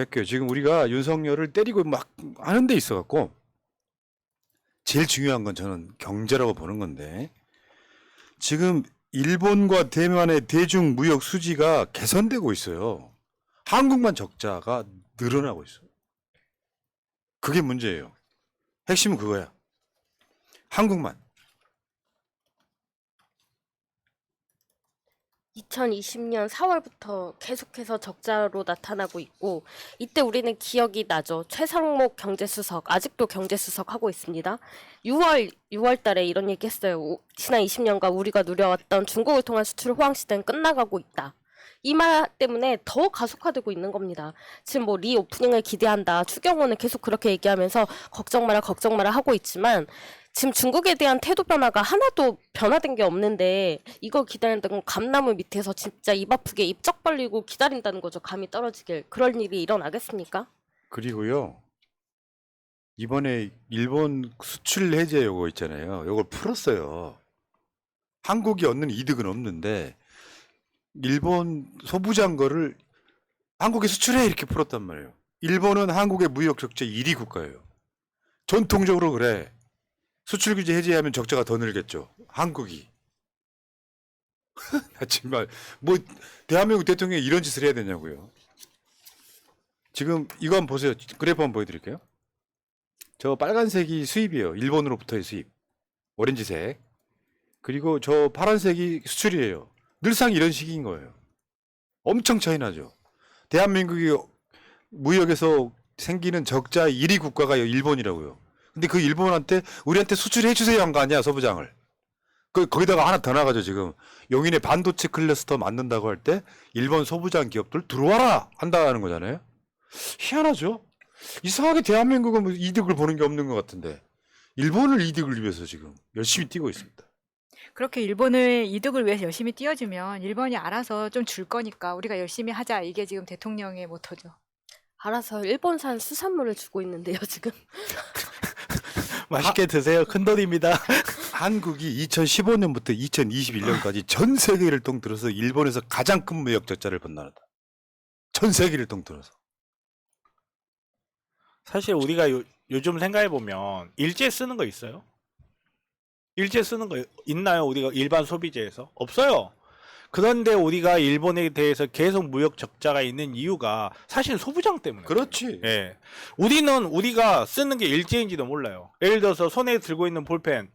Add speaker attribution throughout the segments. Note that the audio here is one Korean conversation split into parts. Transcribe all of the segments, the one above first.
Speaker 1: 할게요. 지금 우리가 윤석열을 때리고 막 하는 데 있어갖고 제일 중요한 건 저는 경제라고 보는 건데 지금 일본과 대만의 대중 무역 수지가 개선되고 있어요. 한국만 적자가 늘어나고 있어요. 그게 문제예요. 핵심은 그거야. 한국만.
Speaker 2: 2020년 4월부터 계속해서 적자로 나타나고 있고, 이때 우리는 기억이 나죠. 최상목 경제수석, 아직도 경제수석 하고 있습니다. 6월 달에 이런 얘기 했어요. 지난 20년간 우리가 누려왔던 중국을 통한 수출 호황 시대는 끝나가고 있다. 이 말 때문에 더 가속화되고 있는 겁니다. 지금 뭐 리오프닝을 기대한다. 추경호는 계속 그렇게 얘기하면서 걱정 마라 하고 있지만, 지금 중국에 대한 태도 변화가 하나도 변화된 게 없는데 이걸 기다린다는 건 감나무 밑에서 진짜 입 아프게 입쩍 벌리고 기다린다는 거죠. 감이 떨어지길. 그럴 일이 일어나겠습니까?
Speaker 1: 그리고요. 이번에 일본 수출 해제 요거 있잖아요. 요걸 풀었어요. 한국이 얻는 이득은 없는데 일본 소부장 거를 한국에 수출해 이렇게 풀었단 말이에요. 일본은 한국의 무역 적자 1위 국가예요. 전통적으로 그래. 수출 규제 해제하면 적자가 더 늘겠죠. 한국이. 정말 뭐 대한민국 대통령이 이런 짓을 해야 되냐고요. 지금 이거 한번 보세요. 그래프 한번 보여드릴게요. 저 빨간색이 수입이에요. 일본으로부터의 수입. 오렌지색. 그리고 저 파란색이 수출이에요. 늘상 이런 식인 거예요. 엄청 차이 나죠. 대한민국이 무역에서 생기는 적자 1위 국가가 일본이라고요. 근데 그 일본한테 우리한테 수출해 주세요 한 거 아니야, 소부장을. 거기다가 하나 더 나가죠, 지금. 용인의 반도체 클러스터 만든다고 할 때 일본 소부장 기업들 들어와라 한다는 거잖아요. 희한하죠? 이상하게 대한민국은 뭐 이득을 보는 게 없는 것 같은데 일본을 이득을 위해서 지금 열심히 뛰고 있습니다.
Speaker 3: 그렇게 일본의 이득을 위해서 열심히 뛰어주면 일본이 알아서 좀 줄 거니까 우리가 열심히 하자. 이게 지금 대통령의 모토죠.
Speaker 2: 알아서 일본산 수산물을 주고 있는데요, 지금.
Speaker 4: 맛있게 드세요. 큰돈입니다.
Speaker 1: 한국이 2015년부터 2021년까지 전 세계를 통틀어서 일본에서 가장 큰 무역 적자를 본 나라다. 전 세계를 통틀어서.
Speaker 4: 사실 우리가 요즘 생각해 보면 일제 쓰는 거 있어요? 일제 쓰는 거 있나요? 우리가 일반 소비재에서? 없어요. 그런데 우리가 일본에 대해서 계속 무역 적자가 있는 이유가 사실 소부장 때문에.
Speaker 1: 그렇지.
Speaker 4: 예. 우리가 쓰는 게 일제인지도 몰라요. 예를 들어서 손에 들고 있는 볼펜,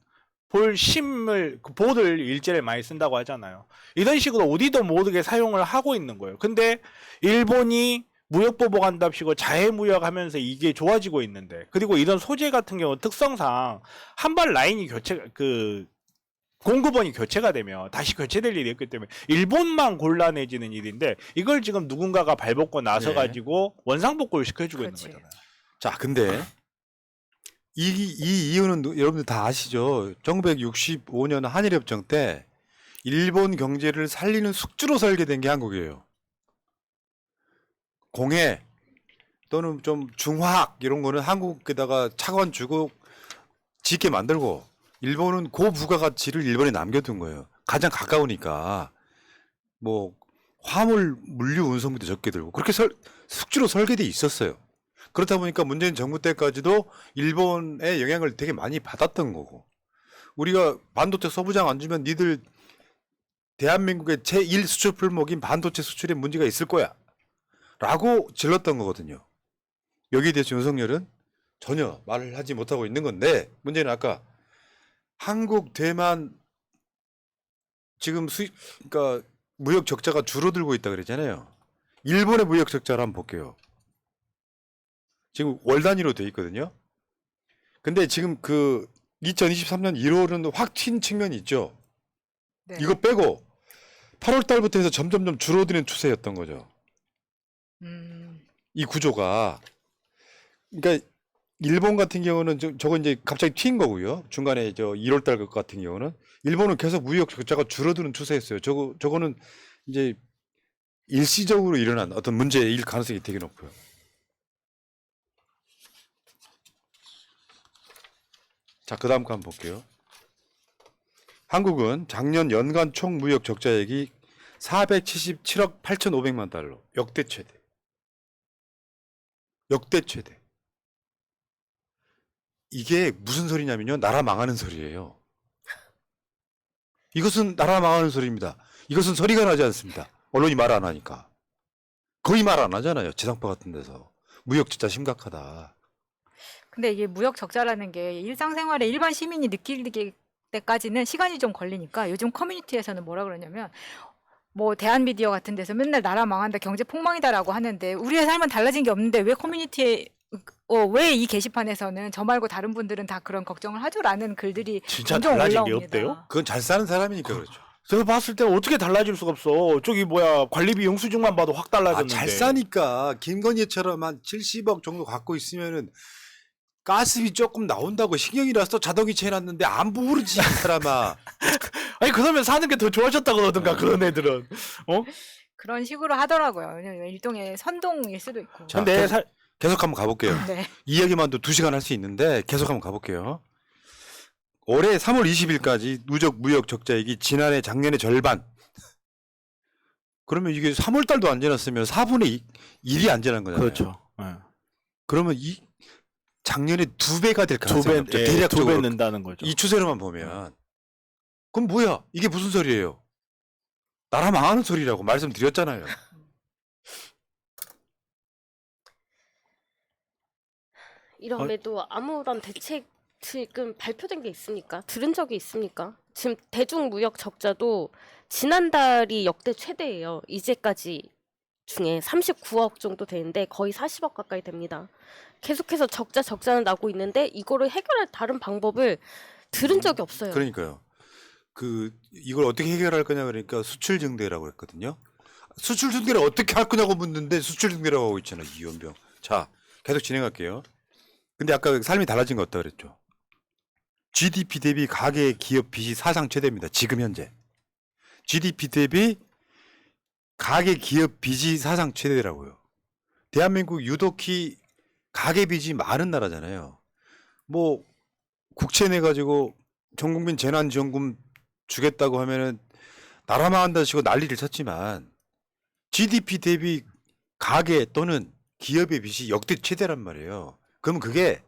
Speaker 4: 볼심을, 볼을 일제를 많이 쓴다고 하잖아요. 이런 식으로 우리도 모르게 사용을 하고 있는 거예요. 근데 일본이 무역보복한답시고 자해무역하면서 이게 좋아지고 있는데, 그리고 이런 소재 같은 경우 특성상 한 발 라인이 공급원이 교체가 되면 다시 교체될 일이 있기 때문에 일본만 곤란해지는 일인데, 이걸 지금 누군가가 발벗고 나서 가지고 원상복구를 시켜주고
Speaker 3: 그렇지.
Speaker 4: 있는 거잖아요.
Speaker 1: 자, 근데 이 이유는 여러분들 다 아시죠? 1965년 한일협정 때 일본 경제를 살리는 숙주로 설계된 게 한국이에요. 공해 또는 좀 중화학 이런 거는 한국에다가 차관 주고 짓게 만들고 일본은 고부가가치를 일본에 남겨둔 거예요. 가장 가까우니까 뭐 화물 물류 운송비도 적게 들고 그렇게 숙주로 설계돼 있었어요. 그렇다 보니까 문재인 정부 때까지도 일본의 영향을 되게 많이 받았던 거고, 우리가 반도체 소부장 안 주면 니들 대한민국의 제1 수출 품목인 반도체 수출에 문제가 있을 거야 라고 질렀던 거거든요. 여기에 대해서 윤석열은 전혀 말을 하지 못하고 있는 건데, 문제는 아까 한국, 대만 지금 그러니까 무역 적자가 줄어들고 있다 그랬잖아요. 일본의 무역 적자를 한번 볼게요. 지금 월 단위로 돼 있거든요. 근데 지금 그 2023년 1월은 확 튄 측면이 있죠.
Speaker 3: 네.
Speaker 1: 이거 빼고 8월 달부터 해서 점점점 줄어드는 추세였던 거죠. 이 구조가. 그러니까 일본 같은 경우는 저거 이제 갑자기 튄 거고요. 중간에 저 1월 달 같은 경우는 일본은 계속 무역 적자가 줄어드는 추세였어요. 저거는 이제 일시적으로 일어난 어떤 문제일 가능성이 되게 높고요. 자, 그 다음 거 한번 볼게요. 한국은 작년 연간 총 무역 적자액이 477억 8,500만 달러. 역대 최대. 역대 최대. 이게 무슨 소리냐면요. 나라 망하는 소리예요. 이것은 나라 망하는 소리입니다. 이것은 소리가 나지 않습니다. 언론이 말 안 하니까. 거의 말 안 하잖아요. 지상파 같은 데서. 무역 진짜 심각하다.
Speaker 3: 근데 이게 무역 적자라는 게 일상생활에 일반 시민이 느낄 때까지는 시간이 좀 걸리니까 요즘 커뮤니티에서는 뭐라 그러냐면 뭐 대한미디어 같은 데서 맨날 나라 망한다, 경제 폭망이다라고 하는데 우리의 삶은 달라진 게 없는데 왜 커뮤니티에 왜 이 게시판에서는 저 말고 다른 분들은 다 그런 걱정을 하죠라는 글들이
Speaker 4: 진짜
Speaker 3: 종종
Speaker 4: 달라진 게
Speaker 3: 올라옵니다.
Speaker 4: 없대요?
Speaker 1: 그건 잘 사는 사람이니까 그렇죠.
Speaker 4: 제가 봤을 때는 어떻게 달라질 수가 없어. 저기 뭐야 관리비 영수증만 봐도 확 달라졌는데.
Speaker 1: 잘 사니까 김건희처럼 한 70억 정도 갖고 있으면은 가스비 조금 나온다고 신경이라서 자동이체 해놨는데 안 부르지 이 사람아.
Speaker 4: 아니 그러면 사는 게 더 좋아졌다 그러던가 그런 애들은. 어?
Speaker 3: 그런 식으로 하더라고요. 왜냐면 일종의 선동일 수도 있고.
Speaker 1: 자,
Speaker 4: 근데
Speaker 1: 계속 한번 가볼게요.
Speaker 3: 네.
Speaker 1: 이 이야기만도 2시간 할 수 있는데 계속 한번 가볼게요. 올해 3월 20일까지 누적 무역 적자액이 지난해 작년의 절반. 그러면 이게 3월 달도 안 지났으면 4분의 1이 안 지난 거잖아요.
Speaker 4: 그렇죠. 예.
Speaker 1: 그러면 이 작년에 2배가 될 가능성이
Speaker 4: 두배
Speaker 1: 없죠.
Speaker 4: 예,
Speaker 1: 대략적으로
Speaker 4: 2배 는다는 거죠.
Speaker 1: 이 추세로만 보면. 그럼 뭐야? 이게 무슨 소리예요? 나라 망하는 소리라고 말씀드렸잖아요.
Speaker 2: 이럼에도 아무런 대책은 발표된 게 있습니까? 들은 적이 있습니까? 지금 대중무역 적자도 지난달이 역대 최대예요. 이제까지 중에 39억 정도 되는데 거의 40억 가까이 됩니다. 계속해서 적자는 나고 있는데 이거를 해결할 다른 방법을 들은 적이 없어요.
Speaker 1: 그러니까요. 이걸 어떻게 해결할 거냐 그러니까 수출 증대라고 했거든요. 수출 증대를 어떻게 할 거냐고 묻는데 수출 증대라고 하고 있잖아요. 이원병. 자, 계속 진행할게요. 근데 아까 삶이 달라진 거 어떠 그랬죠? GDP 대비 가계 기업 빚이 사상 최대입니다. 지금 현재. GDP 대비 가계 기업 빚이 사상 최대라고요. 대한민국 유독히 가계 빚이 많은 나라잖아요. 뭐 국채 내 가지고 전국민 재난지원금 주겠다고 하면은 나라 망한다시고 난리를 쳤지만 GDP 대비 가계 또는 기업의 빚이 역대 최대란 말이에요. 그럼 그게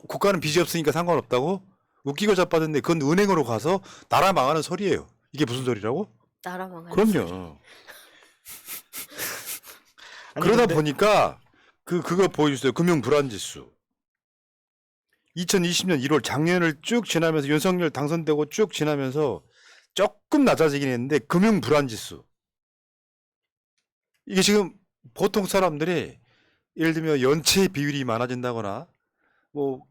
Speaker 1: 국가는 빚이 없으니까 상관없다고? 웃기고 자빠졌는데 그건 은행으로 가서 나라 망하는 소리예요. 이게 무슨 소리라고?
Speaker 2: 나라 망하는
Speaker 1: 그럼요.
Speaker 4: 아니,
Speaker 1: 그러다
Speaker 4: 근데-
Speaker 1: 보니까 그거 보여주세요. 금융 불안 지수. 2020년 1월 작년을 쭉 지나면서 윤석열 당선되고 쭉 지나면서 조금 낮아지긴 했는데 금융 불안 지수. 이게 지금 보통 사람들이 예를 들면 연체 비율이 많아진다거나 뭐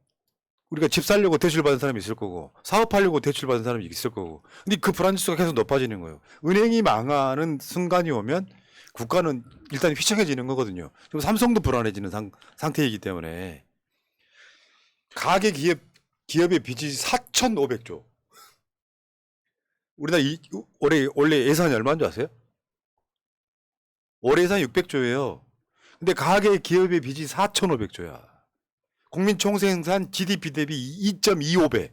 Speaker 1: 우리가 집 살려고 대출 받은 사람이 있을 거고 사업하려고 대출 받은 사람이 있을 거고 근데 그 불안 지수가 계속 높아지는 거예요. 은행이 망하는 순간이 오면 국가는 일단 휘청해지는 거거든요. 그럼 삼성도 불안해지는 상태이기 때문에 가계 기업의 빚이 4,500조. 우리나라 원래 예산이 얼마인 줄 아세요? 올해 예산 600조예요. 근데 가계 기업의 빚이 4,500조야. 국민 총생산 GDP 대비 2.25배.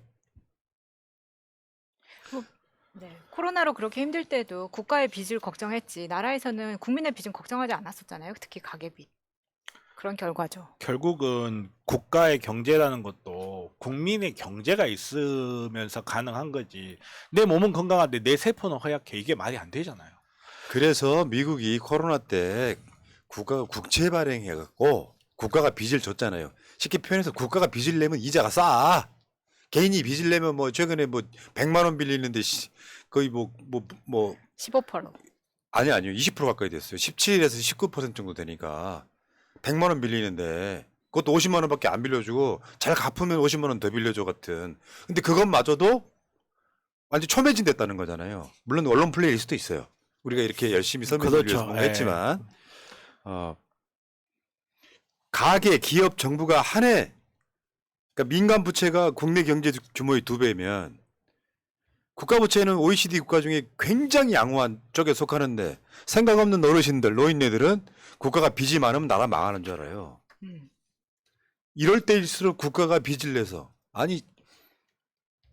Speaker 3: 네. 코로나로 그렇게 힘들 때도 국가의 빚을 걱정했지 나라에서는 국민의 빚은 걱정하지 않았었잖아요. 특히 가계빚. 그런 결과죠.
Speaker 4: 결국은 국가의 경제라는 것도 국민의 경제가 있으면서 가능한 거지. 내 몸은 건강한데 내 세포는 허약해. 이게 말이 안 되잖아요.
Speaker 1: 그래서 미국이 코로나 때 국가가 국채 발행해갖고 국가가 빚을 줬잖아요. 쉽게 표현해서 국가가 빚을 내면 이자가 싸. 개인이 빚을 내면 뭐 최근에 뭐 100만 원 빌리는데 거의 뭐
Speaker 3: 15%.
Speaker 1: 아니요 20% 가까이 됐어요. 17에서 19% 정도 되니까 100만 원 빌리는데 그것도 50만 원밖에 안 빌려주고 잘 갚으면 50만 원 더 빌려줘 같은. 근데 그것마저도 완전 초매진 됐다는 거잖아요. 물론 언론 플레이일 수도 있어요. 우리가 이렇게 열심히 서민을
Speaker 4: 그렇죠.
Speaker 1: 위해서 했지만 가계, 기업, 정부가 한 해 그러니까 민간 부채가 국내 경제 규모의 2배면 국가 부채는 OECD 국가 중에 굉장히 양호한 쪽에 속하는데 생각 없는 어르신들, 노인네들은 국가가 빚이 많으면 나라 망하는 줄 알아요. 이럴 때일수록 국가가 빚을 내서 아니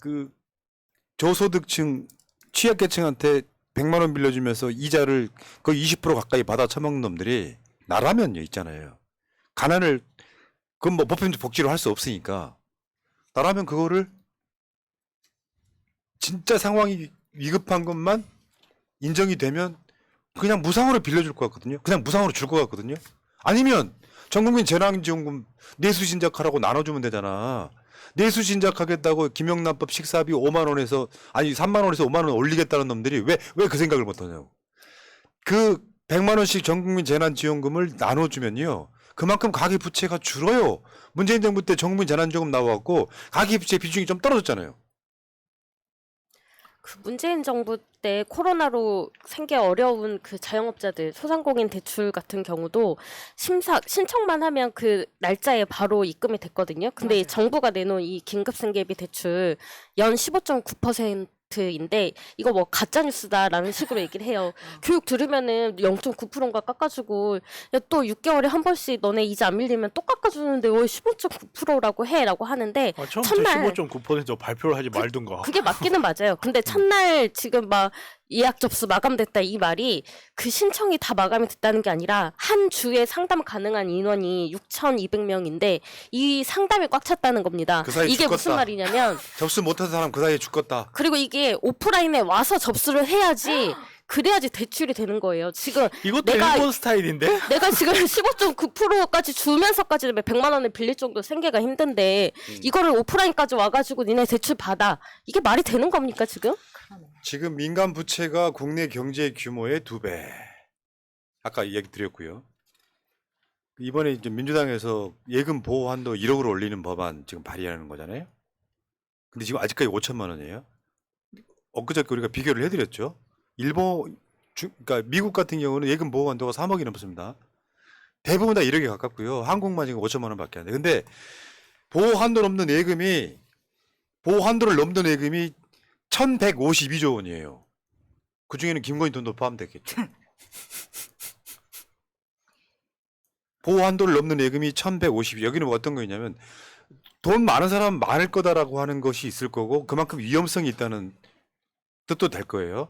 Speaker 1: 그 저소득층 취약계층한테 100만 원 빌려주면서 이자를 거의 20% 가까이 받아 처먹는 놈들이 나라면요 있잖아요. 가난을 그건 뭐 보편적 복지로 할 수 없으니까 나라면 그거를 진짜 상황이 위급한 것만 인정이 되면 그냥 무상으로 빌려줄 것 같거든요. 그냥 무상으로 줄 것 같거든요. 아니면 전국민 재난지원금 내수신작하라고 나눠주면 되잖아. 내수신작하겠다고 김영란법 식사비 5만 원에서 아니 3만 원에서 5만 원 올리겠다는 놈들이 왜 그 생각을 못하냐고. 그 100만 원씩 전국민 재난지원금을 나눠주면요. 그만큼 가계부채가 줄어요. 문재인 정부 때 전국민 재난지원금 나와갖고 가계부채 비중이 좀 떨어졌잖아요.
Speaker 2: 그 문재인 정부 때 코로나로 생계 어려운 그 자영업자들 소상공인 대출 같은 경우도 신청만 하면 그 날짜에 바로 입금이 됐거든요. 근데 이
Speaker 3: 맞아요.
Speaker 2: 정부가 내놓은 이 긴급생계비 대출 연 15.9%인데 이거 뭐 가짜 뉴스다라는 식으로 얘기를 해요. 교육 들으면은 0.9%인가 깎아주고 야, 또 6개월에 한 번씩 너네 이자 안 밀리면 또 깎아주는데 왜 15.9%라고 해라고 하는데
Speaker 4: 처음부터
Speaker 2: 첫날
Speaker 4: 15.9% 발표를 하지 말든가.
Speaker 2: 그게 맞기는 맞아요. 근데 첫날 지금 막 예약 접수 마감됐다 이 말이 그 신청이 다 마감이 됐다는 게 아니라 한 주에 상담 가능한 인원이 6,200명인데 이 상담이 꽉 찼다는 겁니다.
Speaker 1: 그 사이
Speaker 2: 이게 무슨
Speaker 1: 죽겠다.
Speaker 2: 말이냐면
Speaker 1: 접수 못한 사람 그 사이에 죽겠다.
Speaker 2: 그리고 이게 오프라인에 와서 접수를 해야지 그래야지 대출이 되는 거예요. 지금
Speaker 4: 이것도
Speaker 2: 내가-
Speaker 4: 일본 스타일인데?
Speaker 2: 내가 지금 15.9%까지 주면서까지는 100만 원을 빌릴 정도 생계가 힘든데 이거를 오프라인까지 와가지고 니네 대출 받아. 이게 말이 되는 겁니까 지금?
Speaker 1: 지금 민간 부채가 국내 경제 규모의 2배. 아까 얘기 드렸고요. 이번에 이제 민주당에서 예금 보호 한도 1억으로 올리는 법안 지금 발의하는 거잖아요. 근데 지금 아직까지 5천만 원이에요. 엊그저께 우리가 비교를 해드렸죠. 그러니까 미국 같은 경우는 예금 보호 한도가 3억이 넘습니다. 대부분 다 1억에 가깝고요. 한국만 지금 5천만 원밖에 안 돼. 근데 보호 한도를 넘는 예금이 1,152조 원이에요. 그 중에는 김건희 돈도 포함됐겠죠. 보호 한도를 넘는 예금이 1,152. 여기는 어떤 거냐면 돈 많은 사람 많을 거다라고 하는 것이 있을 거고 그만큼 위험성이 있다는 뜻도 될 거예요.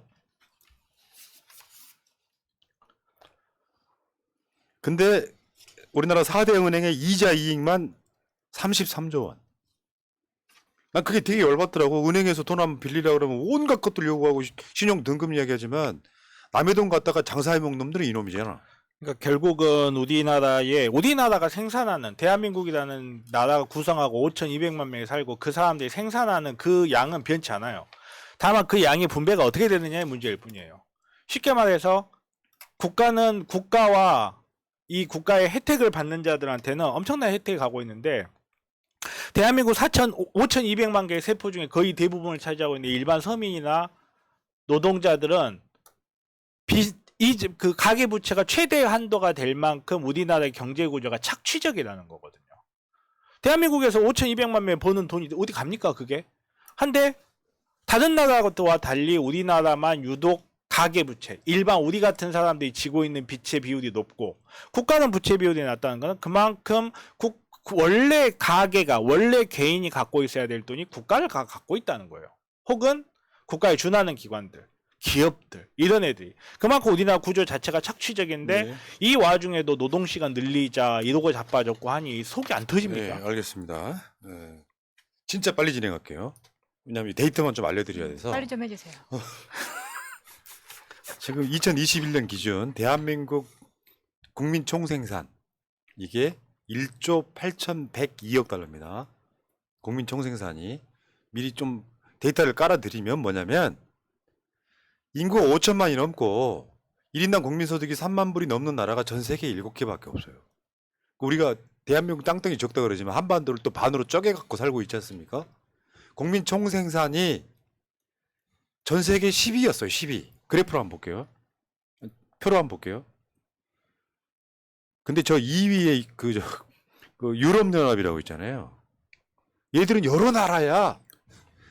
Speaker 1: 근데 우리나라 4대 은행의 이자 이익만 33조 원. 난 그게 되게 열받더라고. 은행에서 돈 한번 빌리려고 그러면 온갖 것들 요구하고 신용 등급 이야기하지만 남의 돈 갖다가 장사해 먹는 놈들은 이놈이잖아.
Speaker 4: 그러니까 결국은 우리나라가 생산하는 대한민국이라는 나라가 구성하고 5,200만 명이 살고 그 사람들이 생산하는 그 양은 변치 않아요. 다만 그 양의 분배가 어떻게 되느냐의 문제일 뿐이에요. 쉽게 말해서 국가는 국가와 이 국가의 혜택을 받는 자들한테는 엄청난 혜택이 가고 있는데 대한민국 5,200만 개의 세포 중에 거의 대부분을 차지하고 있는 일반 서민이나 노동자들은 그 가계부채가 최대 한도가 될 만큼 우리나라의 경제 구조가 착취적이라는 거거든요. 대한민국에서 5,200만 명이 버는 돈이 어디 갑니까 그게? 한데 다른 나라와 달리 우리나라만 유독 가계부채, 일반 우리 같은 사람들이 지고 있는 빚의 비율이 높고 국가는 부채 비율이 낮다는 것은 그만큼 원래 가계가 원래 개인이 갖고 있어야 될 돈이 국가를 갖고 있다는 거예요. 혹은 국가에 준하는 기관들, 기업들 이런 애들이 그만큼 우리나라 구조 자체가 착취적인데
Speaker 1: 네.
Speaker 4: 이 와중에도 노동시간 늘리자 이러고 자빠졌고 하니 속이 안 터집니까?
Speaker 1: 네, 알겠습니다. 네. 진짜 빨리 진행할게요. 왜냐하면 데이터만 좀 알려드려야 돼서.
Speaker 3: 빨리 좀 해주세요.
Speaker 1: 지금 2021년 기준 대한민국 국민 총생산 이게 1조 8,102억 달러입니다. 국민 총생산이 미리 좀 데이터를 깔아드리면 뭐냐면 인구가 5천만이 넘고 1인당 국민소득이 3만 불이 넘는 나라가 전 세계에 7개밖에 없어요. 우리가 대한민국 땅덩이 적다 그러지만 한반도를 또 반으로 쪼개갖고 살고 있지 않습니까? 국민 총생산이 전 세계 10위였어요. 10위. 그래프로 한번 볼게요. 표로 한번 볼게요. 근데 저 2위에 그 유럽연합이라고 있잖아요. 얘들은 여러 나라야.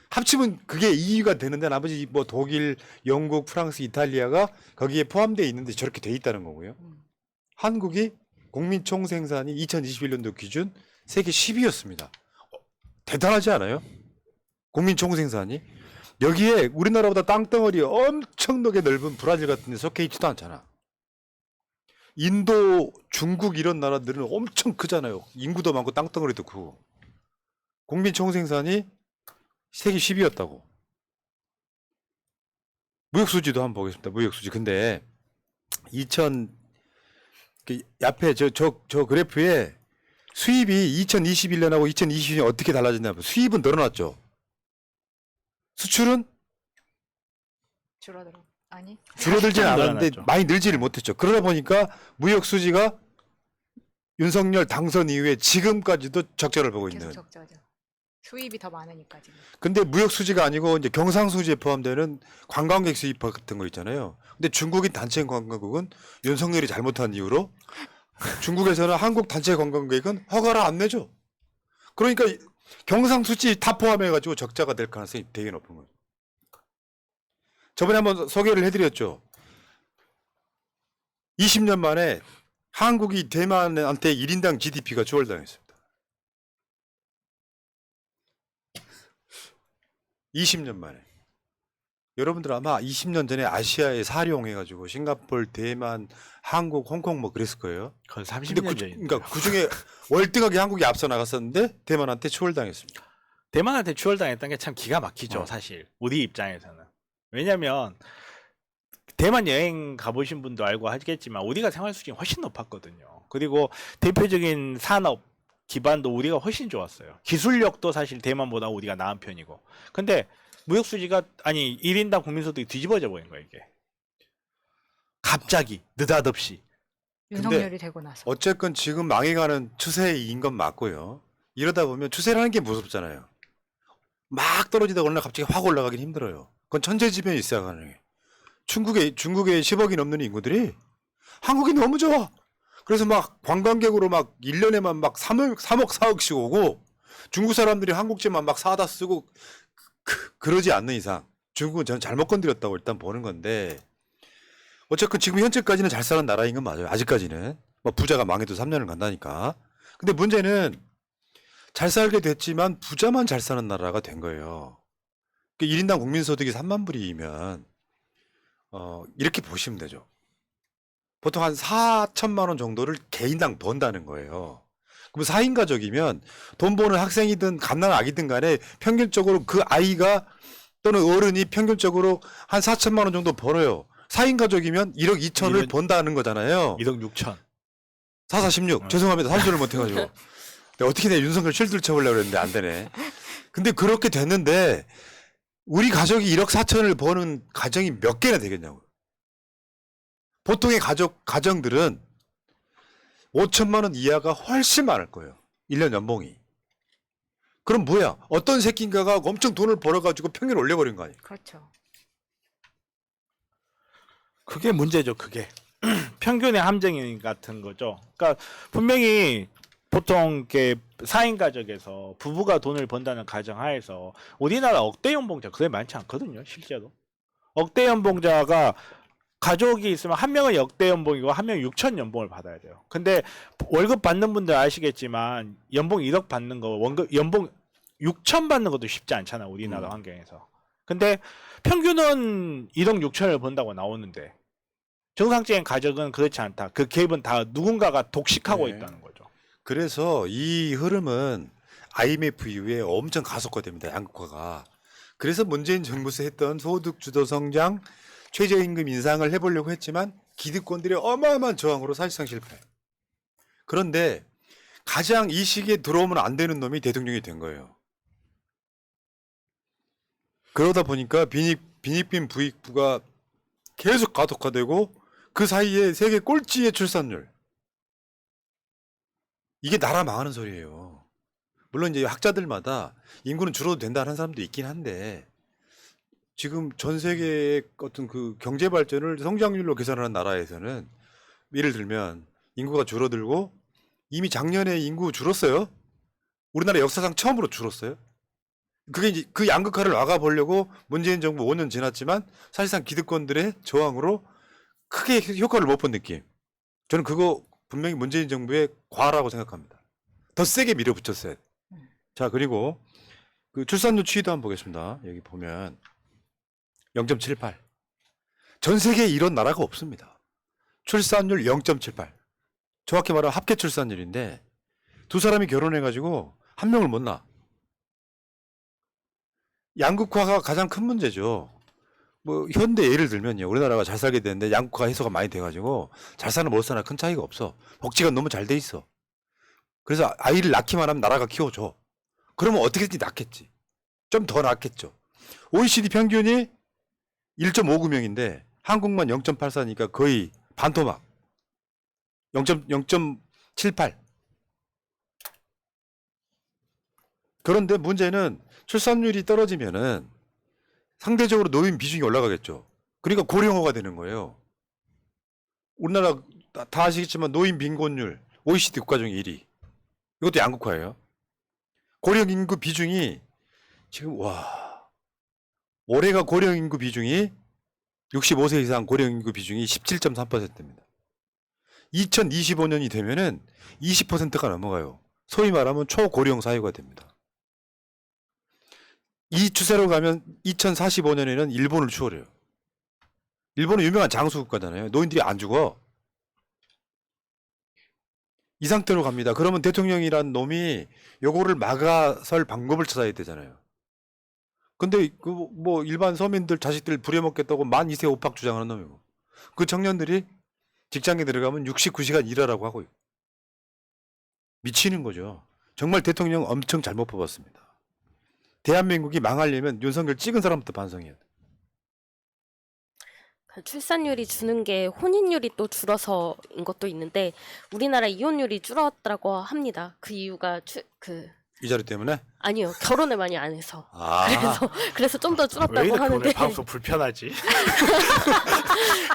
Speaker 1: 합치면 그게 2위가 되는데 나머지 뭐 독일, 영국, 프랑스, 이탈리아가 거기에 포함되어 있는데 저렇게 돼 있다는 거고요. 한국이 국민 총생산이 2021년도 기준 세계 10위였습니다. 대단하지 않아요? 국민 총생산이 여기에 우리나라보다 땅덩어리 엄청나게 넓은 브라질 같은 데 속해 있지도 않잖아. 인도, 중국 이런 나라들은 엄청 크잖아요. 인구도 많고 땅덩어리도 크고. 국민 총생산이 세계 10위였다고. 무역 수지도 한번 보겠습니다. 무역 수지. 근데 2000 앞에 저 그래프에 수입이 2021년하고 2022년 어떻게 달라졌냐면 수입은 늘어났죠. 수출은
Speaker 3: 줄어들어. 아니.
Speaker 1: 줄어들지는
Speaker 4: 살짝
Speaker 1: 않았는데
Speaker 4: 늘어났죠.
Speaker 1: 많이 늘지를 못했죠. 그러다 보니까 무역 수지가 윤석열 당선 이후에 지금까지도 적자를 보고
Speaker 3: 계속
Speaker 1: 있는.
Speaker 3: 적자죠. 수입이 더 많으니까 지금.
Speaker 1: 근데 무역 수지가 아니고 이제 경상 수지에 포함되는 관광객 수입 같은 거 있잖아요. 근데 중국인 단체 관광객은 윤석열이 잘못한 이유로 중국에서는 한국 단체 관광객은 허가를 안 내죠. 그러니까 경상 수지 다 포함해 가지고 적자가 될 가능성이 되게 높은 거죠. 저번에 한번 소개를 해드렸죠. 20년 만에 한국이 대만한테 1인당 GDP가 추월당했습니다. 20년 만에. 여러분들 아마 20년 전에 아시아에 사룡해가지고 싱가포르, 대만, 한국, 홍콩 뭐 그랬을 거예요.
Speaker 4: 그건
Speaker 1: 근데
Speaker 4: 30년 전인데.
Speaker 1: 그러니까 그 중에 월등하게 한국이 앞서 나갔었는데 대만한테 추월당했습니다.
Speaker 4: 대만한테 추월당했던 게 참 기가 막히죠,
Speaker 1: 어.
Speaker 4: 사실. 우리 입장에서는. 왜냐면 대만 여행 가보신 분도 알고 하겠지만 우리가 생활 수준이 훨씬 높았거든요. 그리고 대표적인 산업 기반도 우리가 훨씬 좋았어요. 기술력도 사실 대만보다 우리가 나은 편이고. 근데 무역 수지가 아니 1인당 국민소득이 뒤집어져 버린 거예요, 이게. 갑자기 느닷없이.
Speaker 3: 윤석열이 되고 나서.
Speaker 1: 어쨌건 지금 망해가는 추세인 건 맞고요. 이러다 보면 추세라는 게 무섭잖아요. 막 떨어지다가 어느 날 갑자기 확 올라가긴 힘들어요. 그건 천재지변이 있어야 가능해. 중국에 10억이 넘는 인구들이 한국이 너무 좋아. 그래서 막 관광객으로 막 1년에만 막 3억 4억씩 오고 중국 사람들이 한국제만 막 사다 쓰고 그러지 않는 이상 중국은 저는 잘못 건드렸다고 일단 보는 건데 어쨌건 지금 현재까지는 잘 사는 나라인 건 맞아요. 아직까지는. 뭐 부자가 망해도 3년을 간다니까. 근데 문제는 잘 살게 됐지만 부자만 잘 사는 나라가 된 거예요. 1인당 국민소득이 3만 불이면 이렇게 보시면 되죠. 보통 한 4천만 원 정도를 개인당 번다는 거예요. 그럼 4인 가족이면 돈 버는 학생이든 갓난아기든 간에 평균적으로 그 아이가 또는 어른이 평균적으로 한 4천만 원 정도 벌어요. 4인 가족이면 1억 2천을
Speaker 4: 이런-
Speaker 1: 번다는 거잖아요.
Speaker 4: 1억 6천.
Speaker 1: 4, 4, 16. 죄송합니다. 산수를 못해가지고. 내가 어떻게 내 윤석열 실드를 쳐보려고 그랬는데 안 되네. 근데 그렇게 됐는데 우리 가족이 1억 4천을 버는 가정이 몇 개나 되겠냐고. 보통의 가정들은 5천만 원 이하가 훨씬 많을 거예요. 1년 연봉이. 그럼 뭐야? 어떤 새끼인가가 엄청 돈을 벌어가지고 평균을 올려버린 거 아니에요?
Speaker 3: 그렇죠.
Speaker 4: 그게 문제죠, 그게. 평균의 함정 같은 거죠. 그러니까 분명히 보통 이렇게 4인 가족에서 부부가 돈을 번다는 가정하에서 우리나라 억대 연봉자 그게 많지 않거든요, 실제로. 억대 연봉자가 가족이 있으면 한 명은 역대 연봉이고 한 명은 6천 연봉을 받아야 돼요. 근데 월급 받는 분들 아시겠지만 연봉 1억 받는 거 연봉 6천 받는 것도 쉽지 않잖아, 우리나라 환경에서. 근데 평균은 1억 6천을 번다고 나오는데 정상적인 가족은 그렇지 않다. 그 갭은 다 누군가가 독식하고
Speaker 1: 네.
Speaker 4: 있다는 거죠.
Speaker 1: 그래서 이 흐름은 IMF 이후에 엄청 가속화됩니다. 양극화가. 그래서 문재인 정부에서 했던 소득 주도 성장, 최저임금 인상을 해보려고 했지만 기득권들의 어마어마한 저항으로 사실상 실패. 그런데 가장 이 시기에 들어오면 안 되는 놈이 대통령이 된 거예요. 그러다 보니까 빈익빈 부익부가 계속 가속화되고 그 사이에 세계 꼴찌의 출산율. 이게 나라 망하는 소리예요. 물론 이제 학자들마다 인구는 줄어도 된다는 사람도 있긴 한데 지금 전 세계의 어떤 그 경제 발전을 성장률로 계산하는 나라에서는 예를 들면 인구가 줄어들고 이미 작년에 인구 줄었어요. 우리나라 역사상 처음으로 줄었어요. 그게 이제 그 양극화를 막아보려고 문재인 정부 5년 지났지만 사실상 기득권들의 저항으로 크게 효과를 못 본 느낌. 저는 그거 분명히 문재인 정부의 과라고 생각합니다. 더 세게 밀어붙였어요. 자, 그리고 그 출산율 추이도 한번 보겠습니다. 여기 보면 0.78. 전 세계에 이런 나라가 없습니다. 출산율 0.78. 정확히 말하면 합계 출산율인데 두 사람이 결혼해가지고 한 명을 못 낳아. 양극화가 가장 큰 문제죠. 뭐 현대 예를 들면요, 우리나라가 잘 살게 되는데 양극화 해소가 많이 돼가지고 잘 사나 못 사나 큰 차이가 없어. 복지가 너무 잘 돼 있어. 그래서 아이를 낳기만 하면 나라가 키워줘. 그러면 어떻게든지 낳겠지. 좀 더 낳겠죠. OECD 평균이 1.59명인데 한국만 0.84니까 거의 반토막. 0.78. 그런데 문제는 출산율이 떨어지면은 상대적으로 노인 비중이 올라가겠죠. 그러니까 고령화가 되는 거예요. 우리나라 다 아시겠지만 노인 빈곤율 OECD 국가 중에 1위. 이것도 양극화예요. 고령 인구 비중이 지금 올해가 고령 인구 비중이 65세 이상 고령 인구 비중이 17.3%입니다. 2025년이 되면은 20%가 넘어가요. 소위 말하면 초고령 사회가 됩니다. 이 추세로 가면 2045년에는 일본을 추월해요. 일본은 유명한 장수 국가잖아요. 노인들이 안 죽어. 이 상태로 갑니다. 그러면 대통령이란 놈이 요거를 막아설 방법을 찾아야 되잖아요. 근데 그 뭐 일반 서민들 자식들 부려먹겠다고 만 2세 오팍 주장하는 놈이고, 그 청년들이 직장에 들어가면 69시간 일하라고 하고 미치는 거죠. 정말 대통령 엄청 잘못 뽑았습니다. 대한민국이 망하려면 윤석열 찍은 사람부터 반성해야 돼.
Speaker 2: 출산율이 주는 게 혼인율이 또 줄어서인 것도 있는데 우리나라 이혼율이 줄었다고 합니다. 그 이유가
Speaker 1: 이 자리 때문에?
Speaker 2: 아니요, 결혼을 많이 안 해서.
Speaker 1: 아,
Speaker 2: 그래서 좀 더
Speaker 4: 왜
Speaker 2: 줄었다고
Speaker 4: 이렇게
Speaker 2: 하는데
Speaker 4: 오늘 방송 불편하지?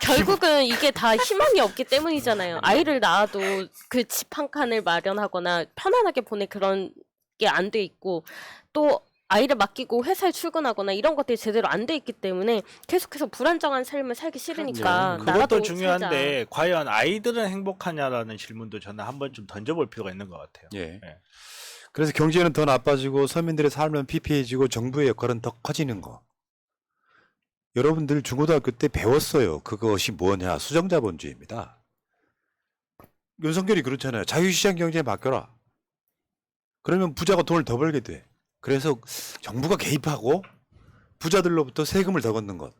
Speaker 2: 결국은 이게 다 희망이 없기 때문이잖아요. 아이를 낳아도 그 집 한 칸을 마련하거나 편안하게 보낼 그런 게 안 돼 있고, 또 아이를 맡기고 회사에 출근하거나 이런 것들이 제대로 안 돼 있기 때문에 계속해서 불안정한 삶을 살기 싫으니까
Speaker 4: 그것도
Speaker 2: 나라도
Speaker 4: 중요한데 과연 아이들은 행복하냐라는 질문도 저는 한번 좀 던져볼 필요가 있는 것 같아요.
Speaker 1: 예.
Speaker 4: 예.
Speaker 1: 그래서 경제는 더 나빠지고 서민들의 삶은 피폐해지고 정부의 역할은 더 커지는 거. 여러분들 중고등학교 때 배웠어요. 그것이 뭐냐? 수정자본주의입니다. 윤석열이 그렇잖아요. 자유시장 경제에 맡겨라. 그러면 부자가 돈을 더 벌게 돼. 그래서 정부가 개입하고 부자들로부터 세금을 더 걷는 것.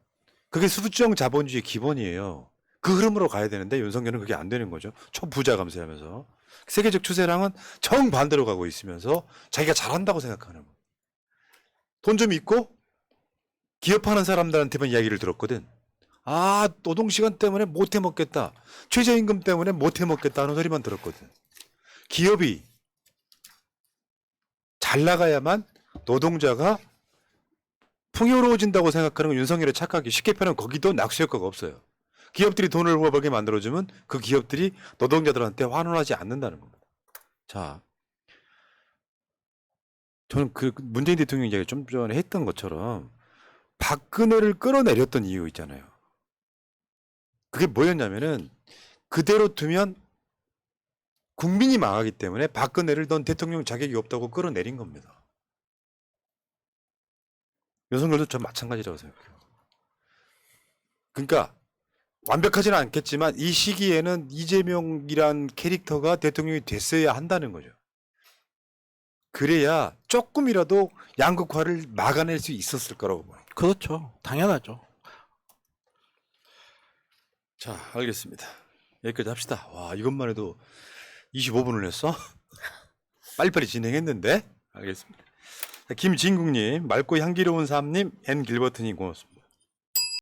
Speaker 1: 그게 수정 자본주의 기본이에요. 그 흐름으로 가야 되는데 윤석열은 그게 안 되는 거죠. 초부자 감세하면서. 세계적 추세랑은 정반대로 가고 있으면서 자기가 잘한다고 생각하는 거. 돈 좀 있고 기업하는 사람들한테만 이야기를 들었거든. 아, 노동시간 때문에 못 해먹겠다. 최저임금 때문에 못 해먹겠다 하는 소리만 들었거든. 기업이 잘 나가야만 노동자가 풍요로워진다고 생각하는 건 윤석열의 착각이. 쉽게 표현하면 거기도 낙수 효과가 없어요. 기업들이 돈을 벌게 만들어주면 그 기업들이 노동자들한테 환원하지 않는다는 겁니다. 자, 저는 그 문재인 대통령 이야기 좀 전에 했던 것처럼 박근혜를 끌어내렸던 이유 있잖아요. 그게 뭐였냐면은 그대로 두면 국민이 망하기 때문에 박근혜를 넌 대통령 자격이 없다고 끌어내린 겁니다. 윤석열도 전 마찬가지라고 생각해요. 그러니까 완벽하지는 않겠지만 이 시기에는 이재명이란 캐릭터가 대통령이 됐어야 한다는 거죠. 그래야 조금이라도 양극화를 막아낼 수 있었을 거라고 봐요.
Speaker 4: 그렇죠. 당연하죠.
Speaker 1: 자, 알겠습니다. 여기까지 합시다. 와, 이것만 해도 25분을 했어? 빨리빨리 진행했는데? 알겠습니다. 김진국님, 맑고 향기로운 삶님, N 길버튼이 고맙습니다.